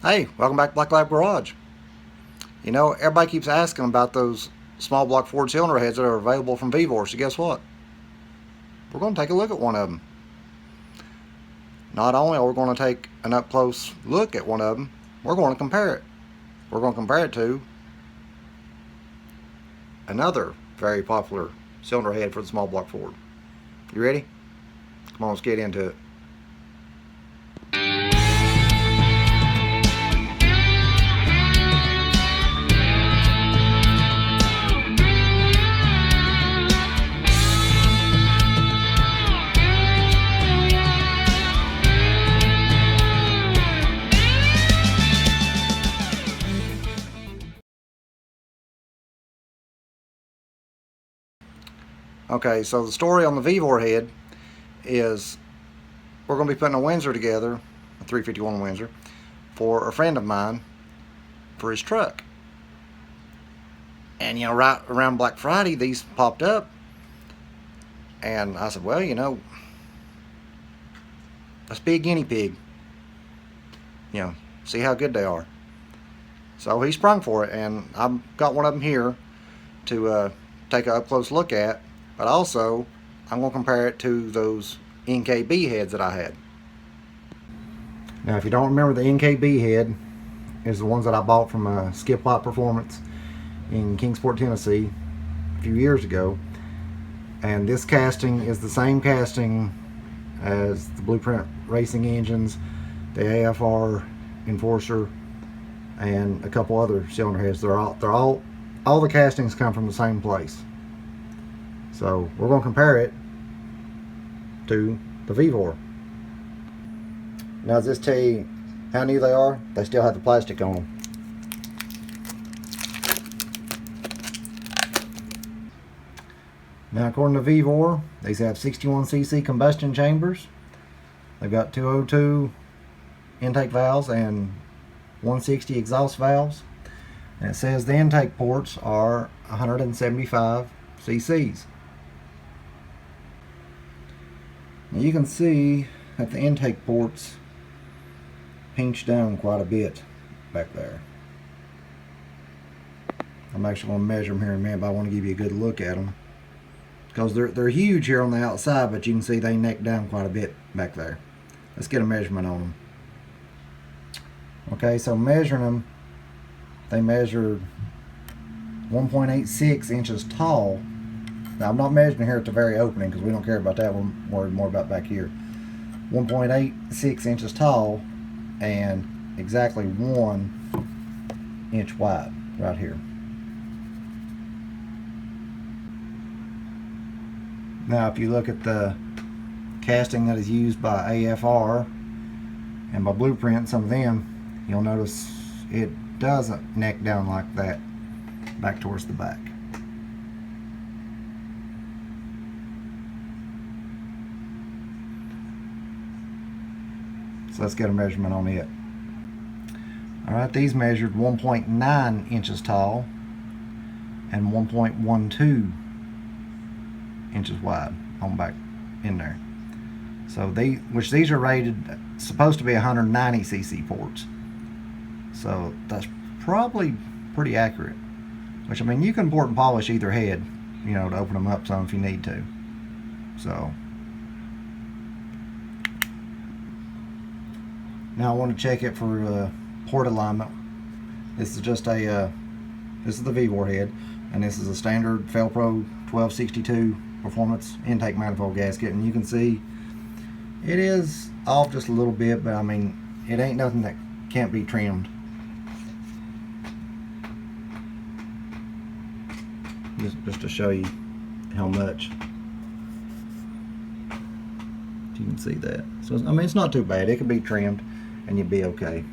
Hey, welcome back to Black Lab Garage. You know, everybody keeps asking about those small block Ford cylinder heads that are available from Vevor. So guess what? We're going to take a look at one of them. Not only are we going to take an up-close look at one of them, we're going to compare it. We're going to compare it to another very popular cylinder head for the small block Ford. You ready? Come on, let's get into it. Okay, so the story on the Vivore head is we're going to be putting a Windsor together, a 351 Windsor, for a friend of mine for his truck. And, you know, right around Black Friday, these popped up. And I said, well, you know, let's be a guinea pig. You know, see how good they are. So he sprung for it, and I've got one of them here to take a up-close look at. But also, I'm going to compare it to those NKB heads that I had. Now, if you don't remember, the NKB head is the ones that I bought from Skip Lot Performance in Kingsport, Tennessee a few years ago. And this casting is the same casting as the Blueprint Racing engines, the AFR Enforcer, and a couple other cylinder heads. All the castings come from the same place. So we're going to compare it to the Vivore. Now, does this tell you how new they are? They still have the plastic on them. Now, according to Vivore, these have 61cc combustion chambers. They've got 202 intake valves and 160 exhaust valves. And it says the intake ports are 175 cc's. Now you can see that the intake ports pinch down quite a bit back there. I'm actually going to measure them here in a minute, but I want to give you a good look at them. Because they're huge here on the outside, but you can see they neck down quite a bit back there. Let's get a measurement on them. Okay, so measuring them, they measured 1.86 inches tall. Now, I'm not measuring here at the very opening because we don't care about that. We're worried more about back here. 1.86 inches tall and exactly 1 inch wide right here. Now, if you look at the casting that is used by AFR and by Blueprint, some of them, you'll notice it doesn't neck down like that back towards the back. So let's get a measurement on it. Alright, these measured 1.9 inches tall and 1.12 inches wide on back in there. So these are rated, supposed to be 190cc ports. So that's probably pretty accurate. Which, I mean, you can port and polish either head, you know, to open them up some if you need to. So now I want to check it for port alignment. This is just a this is the Vivore head, and this is a standard Felpro 1262 performance intake manifold gasket, and you can see it is off just a little bit, but I mean, it ain't nothing that can't be trimmed. Just to show you how much. You can see that. So I mean, it's not too bad. It can be trimmed and you'd be okay.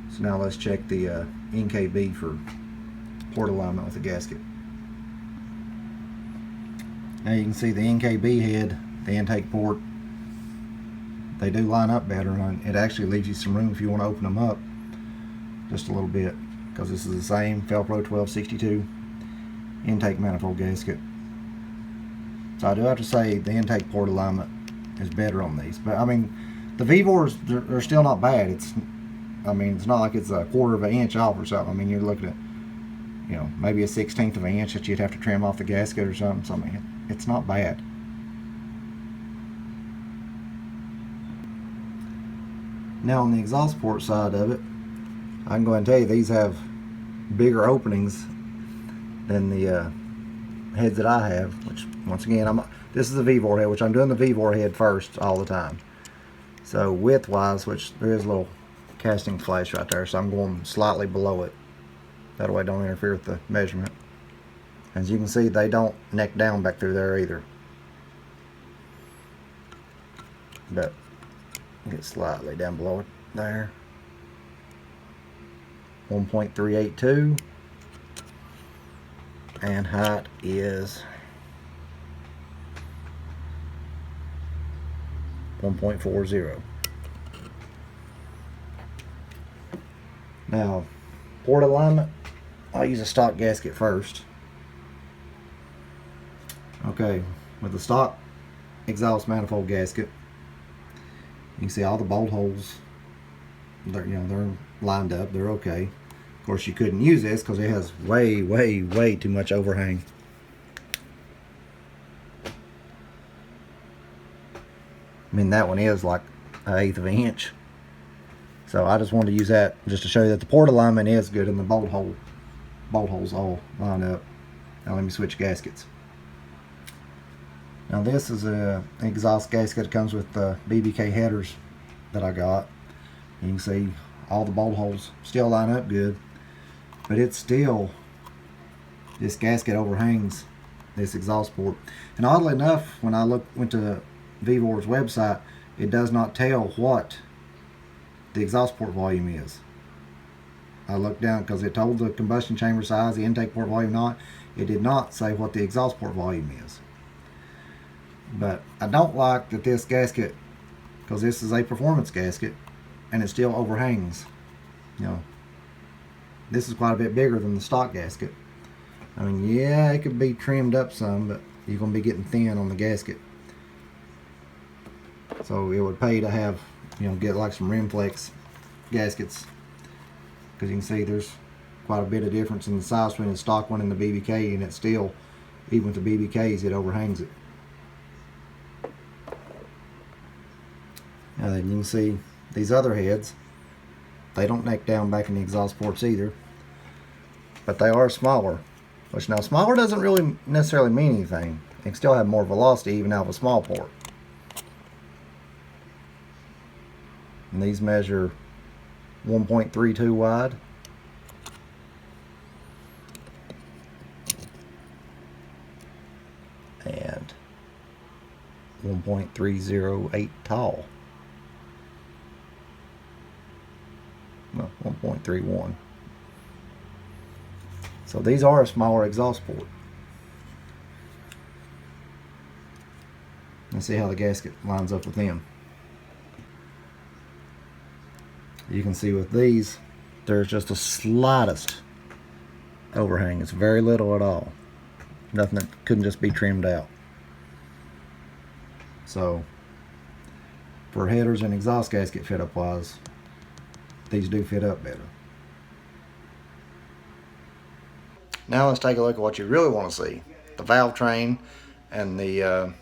So now let's check the NKB for port alignment with the gasket. Now you can see the NKB head, the intake port, they do line up better, and it actually leaves you some room if you want to open them up just a little bit, because this is the same Felpro 1262 intake manifold gasket. So I do have to say the intake port alignment is better on these. But I mean, the Vivores, they're still not bad. It's not like it's a quarter of an inch off or something. I mean, you're looking at, maybe a 1/16 of an inch that you'd have to trim off the gasket or something. So I mean, it's not bad. Now on the exhaust port side of it, I can go ahead and tell you these have bigger openings than the heads that I have, which once again, this is the Vivore head, which I'm doing the Vivore head first all the time. So width wise, which there is a little casting flash right there, so I'm going slightly below it. That way it don't interfere with the measurement. As you can see, they don't neck down back through there either. But get slightly down below it there. 1.382, and height is 1.40. Now, port alignment, I'll use a stock gasket first. Okay, with the stock exhaust manifold gasket, you can see all the bolt holes. They're lined up. They're okay. Of course, you couldn't use this because it has way, way, way too much overhang. I mean, that one is like 1/8 of an inch. So I just wanted to use that just to show you that the port alignment is good and the bolt holes all line up. Now let me switch gaskets. Now this is an exhaust gasket that comes with the BBK headers that I got. You can see all the bolt holes still line up good, but it's still, this gasket overhangs this exhaust port. And oddly enough, when I went to Vivore's website, it does not tell what the exhaust port volume is. I looked down because it told the combustion chamber size, the intake port volume not. It did not say what the exhaust port volume is. But I don't like that this gasket, because this is a performance gasket, and it still overhangs. This is quite a bit bigger than the stock gasket. I mean, yeah, it could be trimmed up some, but you're going to be getting thin on the gasket. So it would pay to have, get like some rim flex gaskets, because you can see there's quite a bit of difference in the size between the stock one and the BBK, and it's still, even with the BBKs, it overhangs it. Now then you can see these other heads, they don't neck down back in the exhaust ports either, but they are smaller. Which now smaller doesn't really necessarily mean anything. It can still have more velocity even out of a small port. And these measure 1.32 wide. And 1.308 tall. Well, 1.31. So these are a smaller exhaust port. Let's see how the gasket lines up with them. You can see with these, there's just the slightest overhang. It's very little at all. Nothing that couldn't just be trimmed out. So for headers and exhaust gasket fit up wise, these do fit up better. Now let's take a look at what you really want to see. The valve train and the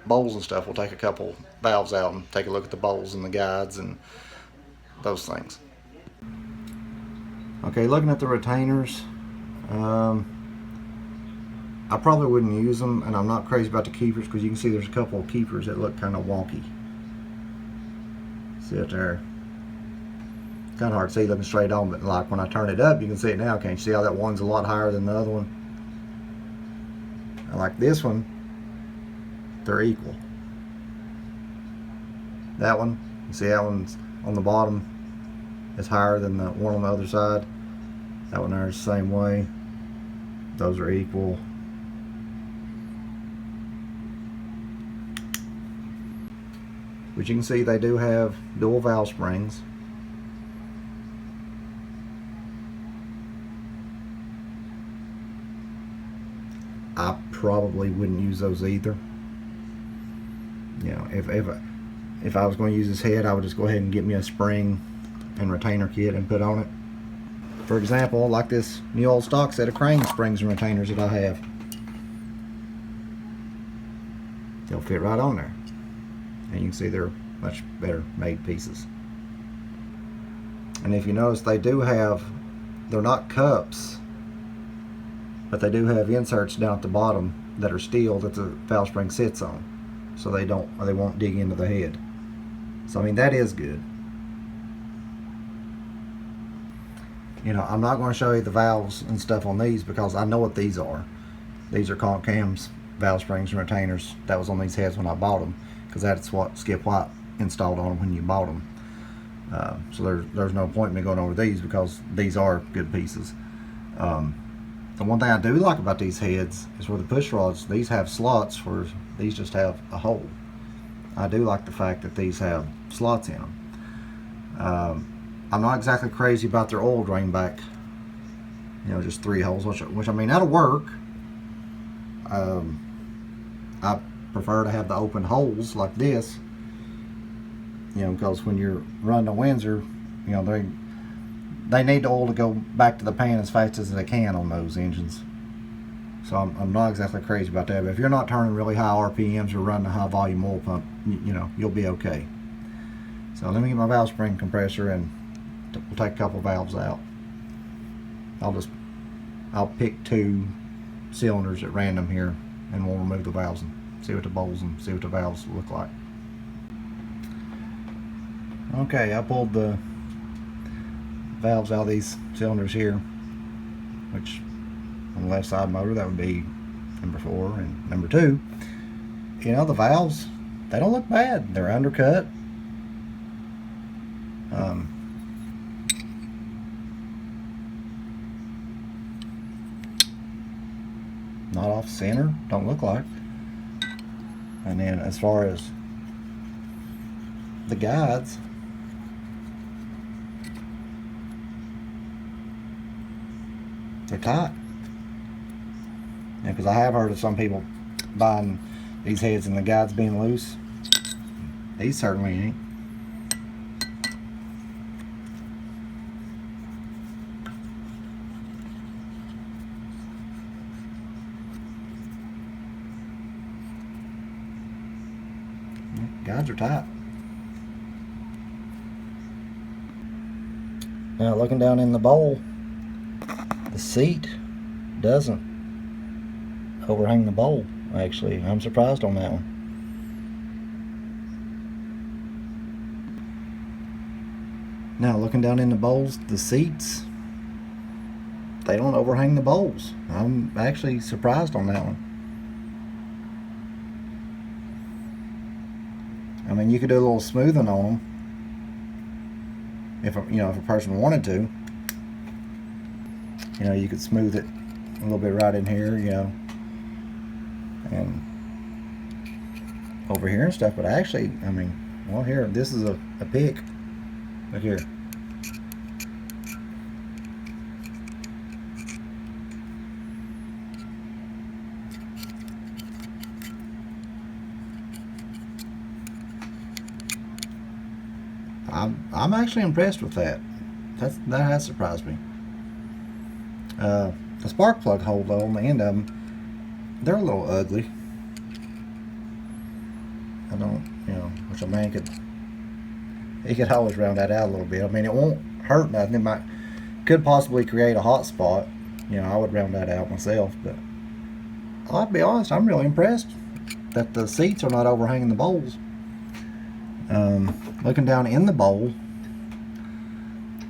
bowls and stuff. We'll take a couple valves out and take a look at the bowls and the guides and those things. Okay, looking at the retainers, I probably wouldn't use them, and I'm not crazy about the keepers because you can see there's a couple of keepers that look kind of wonky. See it there? Kind of hard to see looking straight on, but like when I turn it up, you can see it now. Can't you see how that one's a lot higher than the other one? And like this one, they're equal. That one, you see that one's on the bottom is higher than the one on the other side. That one there is the same way. Those are equal. But you can see they do have dual valve springs. I probably wouldn't use those either. You know, if I was going to use this head, I would just go ahead and get me a spring and retainer kit and put on it. For example, like this new old stock set of crane springs and retainers that I have. They'll fit right on there. And you can see they're much better made pieces. And if you notice, they're not cups, but they do have inserts down at the bottom that are steel that the valve spring sits on, so they won't dig into the head. So I mean, that is good. You know, I'm not going to show you the valves and stuff on these because I know what these are. These are conch cams, valve springs and retainers. That was on these heads when I bought them, because that's what Skip White installed on them when you bought them. So there's no point in me going over these because these are good pieces. The one thing I do like about these heads is where the push rods, these have slots where these just have a hole. I do like the fact that these have slots in them. I'm not exactly crazy about their oil drain back, you know, just 3 holes, which I mean, that'll work. I prefer to have the open holes like this, you know, because when you're running a Windsor, you know, they need the oil to go back to the pan as fast as they can on those engines. So I'm not exactly crazy about that, but if you're not turning really high RPMs or running a high volume oil pump, you know, you'll be okay. So let me get my valve spring compressor and we'll take a couple valves out. I'll pick 2 cylinders at random here and we'll remove the valves and see what the bowls and see what the valves look like. Okay, I pulled the valves out of these cylinders here, which on the left side motor that would be number 4 and number 2. You know, the valves, they don't look bad. They're undercut. Not off center, don't look like. And then as far as the guides, they're tight. Because I have heard of some people buying these heads and the guides being loose. These certainly ain't. Guides are tight. Now looking down in the bowl, the seat doesn't overhang the bowl. Actually, I'm surprised on that one. Now looking down in the bowls, the seats, they don't overhang the bowls. I'm actually surprised on that one. I mean, you could do a little smoothing on them if a person wanted to. You know, you could smooth it a little bit right in here, you know, and over here and stuff. But actually, I mean, well, here, this is a pick. Look here. I'm actually impressed with that. That has surprised me. The spark plug hole though on the end of them, they're a little ugly. I don't, you know, which a man could always round that out a little bit. I mean, it won't hurt nothing. It could possibly create a hot spot. You know, I would round that out myself, but I'll be honest, I'm really impressed that the seats are not overhanging the bowls. Looking down in the bowl,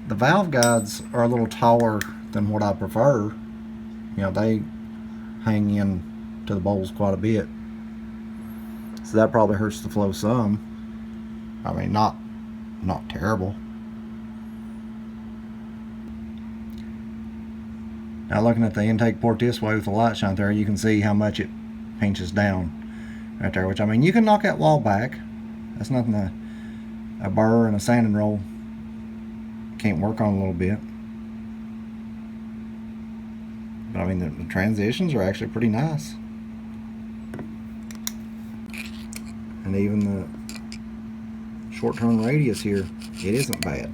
the valve guides are a little taller than what I prefer. You know, they hang in to the bowls quite a bit, so that probably hurts the flow some. I mean, not terrible. Now looking at the intake port this way with the light shine there, you can see how much it pinches down right there, which, I mean, you can knock that wall back. That's nothing a burr and a sanding roll can't work on a little bit. But I mean, the transitions are actually pretty nice. And even the short turn radius here, it isn't bad.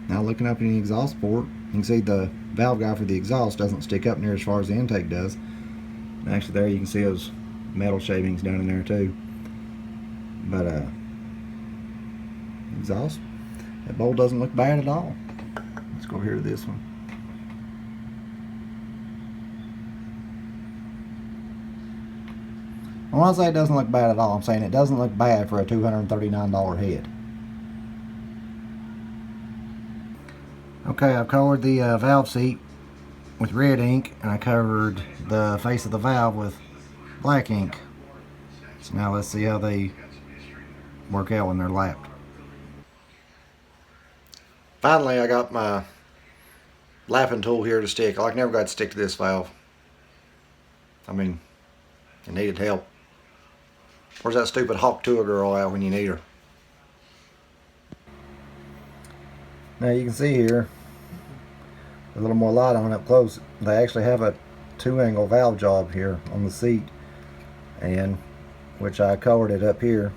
Now looking up in the exhaust port, you can see the valve guide for the exhaust doesn't stick up near as far as the intake does. And actually there you can see those metal shavings down in there too. But exhaust, that bowl doesn't look bad at all. Let's go over here to this one. When I say it doesn't look bad at all, I'm saying it doesn't look bad for a $239 head. Okay, I've colored the valve seat with red ink, and I covered the face of the valve with black ink. So now let's see how they work out when they're lapped. Finally, I got my lapping tool here to stick. I never got to stick to this valve. I mean, it needed help. Where's that stupid Hawk Tour girl at when you need her? Now you can see here, a little more light on up close, they actually have a 2-angle valve job here on the seat, and which I colored it up here,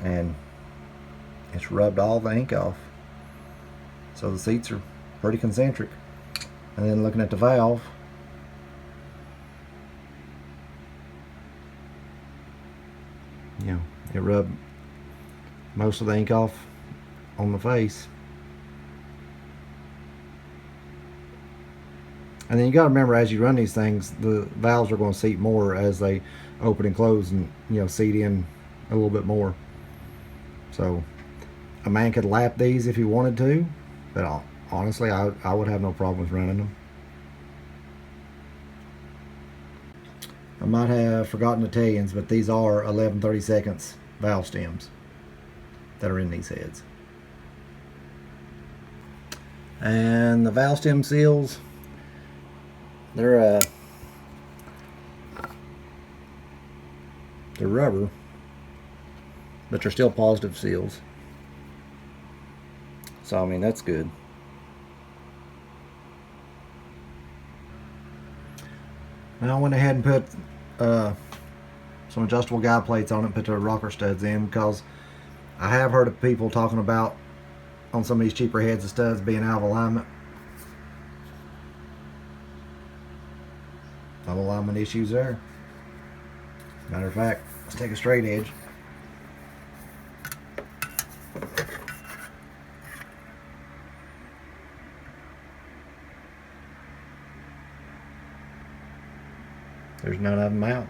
and it's rubbed all the ink off. So the seats are pretty concentric. And then looking at the valve, you know, it rubbed most of the ink off on the face. And then you got to remember, as you run these things, the valves are going to seat more as they open and close, and seat in a little bit more. So a man could lap these if he wanted to, but honestly I would have no problem with running them. I might have forgotten to tell you, but these are 11/32 valve stems that are in these heads. And the valve stem seals, they're rubber, but they're still positive seals. So I mean, that's good. Now I went ahead and put some adjustable guide plates on it, put the rocker studs in, because I have heard of people talking about on some of these cheaper heads the studs being out of alignment. No alignment issues there. Matter of fact, let's take a straight edge. There's none of them out.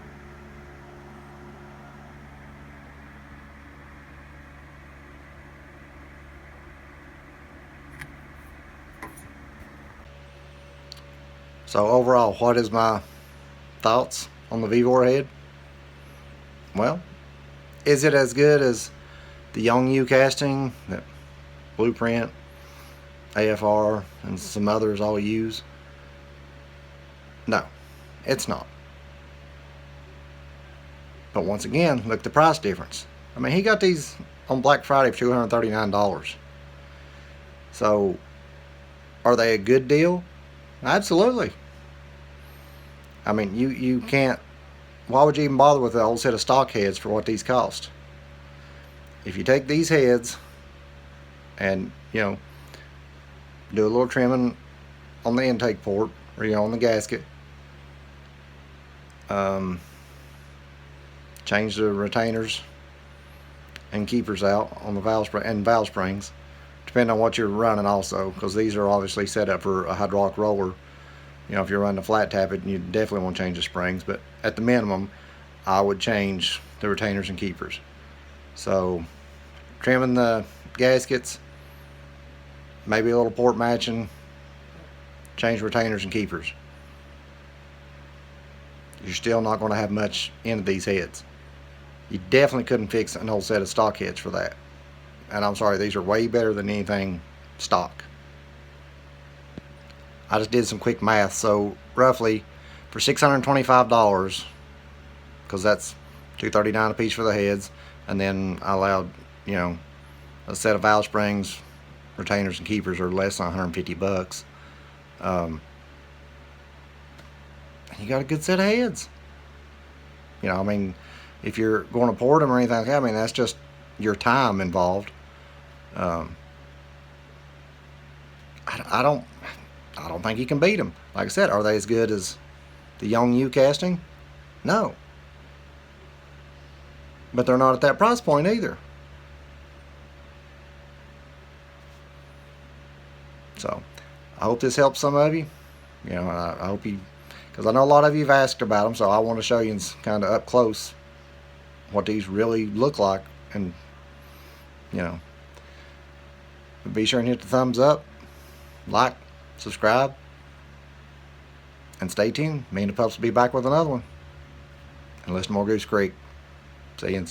So overall, what is my thoughts on the Vivore head? Well, is it as good as the Yongyu casting that Blueprint, AFR, and some others all use? No, it's not. But once again, look at the price difference. I mean, he got these on Black Friday for $239. So, are they a good deal? Absolutely. I mean, you can't. Why would you even bother with the old set of stock heads for what these cost? If you take these heads and, do a little trimming on the intake port, or on the gasket, change the retainers and keepers out on the valve springs, depending on what you're running also, because these are obviously set up for a hydraulic roller. If you're running a flat tappet, you definitely want to change the springs, but at the minimum I would change the retainers and keepers. So trimming the gaskets, maybe a little port matching, change retainers and keepers. You're still not going to have much into these heads. You definitely couldn't fix an old set of stock heads for that. And I'm sorry, these are way better than anything stock. I just did some quick math, so roughly for $625, because that's $239 a piece for the heads, and then I allowed, a set of valve springs, retainers, and keepers are less than $150. you got a good set of heads. You know, I mean, if you're going to port them or anything like that, I mean, that's just your time involved. Um, I don't think you can beat them. Like I said, are they as good as the Yongyu casting? No. But they're not at that price point either. So, I hope this helps some of you. You know, I hope you, because I know a lot of you have asked about them, so I want to show you kind of up close what these really look like. And, you know, be sure and hit the thumbs up, like, subscribe, and stay tuned. Me and the pups will be back with another one. And listen to more Goose Creek. See you.